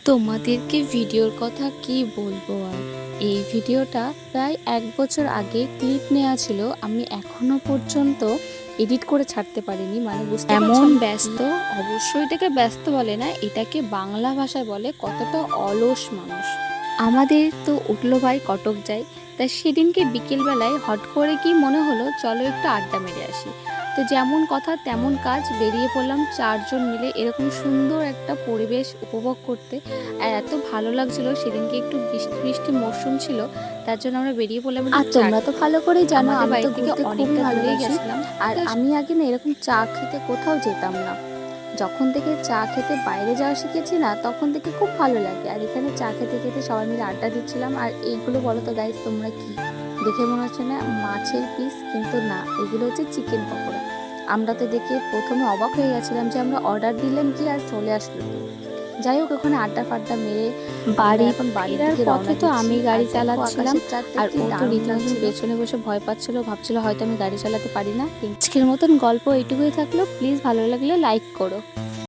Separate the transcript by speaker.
Speaker 1: তোমাদেরকে ভিডিওর কথা কি বলবো আর। এই ভিডিওটা প্রায় 1 বছর আগে ক্লিপ নেওয়া ছিল। আমি এখনো পর্যন্ত এডিট করে ছাড়তে পারিনি, মানে বুঝতে পারছো
Speaker 2: এমন
Speaker 1: আমি
Speaker 2: ব্যস্ত।
Speaker 1: অবশ্যই এটাকে ব্যস্ত বলে না, এটাকে বাংলা ভাষায় বলে কতটা অলস মানুষ। আমাদের তো উঠলো ভাই কটক যাই, তা সেদিনকে বিকেলবেলায় হট করে কি মনে হলো চলো একটু আড্ডা মেরে আসি। তো যেমন কথা তেমন কাজ, বেরিয়ে পড়লাম 4 জন মিলে এরকম সুন্দর একটা পরিবেশ উপভোগ করতে। আর এত ভালো লাগছিল সেদিনকে, একটু বৃষ্টি বৃষ্টি মরশুম ছিল, তার জন্য আমরা বেরিয়ে পড়লাম একটু
Speaker 2: আর
Speaker 1: চা
Speaker 2: তোমরা তো
Speaker 1: খেতে।
Speaker 2: ভালো করেই জানো
Speaker 1: আমাদের
Speaker 2: আমি
Speaker 1: বাড়ি
Speaker 2: তো
Speaker 1: থেকে
Speaker 2: ঘুরতে খুবই
Speaker 1: অনেকটা দূরেই
Speaker 2: ভালোবাসি।
Speaker 1: গেছিলাম।
Speaker 2: আর
Speaker 1: তো
Speaker 2: আমি আগে না এরকম চা খেতে কোথাও যেতাম না। যখন থেকে চা খেতে বাইরে যাওয়া শিখেছি না, তখন থেকে খুব ভালো লাগে। আর এখানে চা খেতে খেতে সবাই মিলে আড্ডা দিচ্ছিলাম। আর এইগুলো বলো তো গাইস, তোমরা কি দেখে মনে হচ্ছে না মাছের পিস? কিন্তু না, এগুলো হচ্ছে চিকেন পকোড়া। আমরা তো দেখে প্রথমে অবাক হয়ে গেছিলাম যে আমরা অর্ডার দিলাম কি আর চলে আসলো কি। যাই হোক, ওখানে আড্ডা ফাড্ডা মেরে আমরা এখন বাড়ির
Speaker 1: ফেরার
Speaker 2: দিকে
Speaker 1: পথে
Speaker 2: রওনা
Speaker 1: তো
Speaker 2: দিচ্ছি।
Speaker 1: আমি
Speaker 2: আর
Speaker 1: গাড়ি
Speaker 2: দেখো
Speaker 1: চালাচ্ছিলাম,
Speaker 2: আকাশের চাঁদটা
Speaker 1: আর
Speaker 2: কি
Speaker 1: ও তো
Speaker 2: দারুণ
Speaker 1: রীতিমতন
Speaker 2: লাগছিল।
Speaker 1: পেছনে বসে ভয় পাচ্ছিল, ভাবছিল হয়তো আমি গাড়ি চালাতে পারি না। আজকের মতন গল্প এইটুকুই থাকলো। প্লিজ ভালো লাগলে লাইক করো।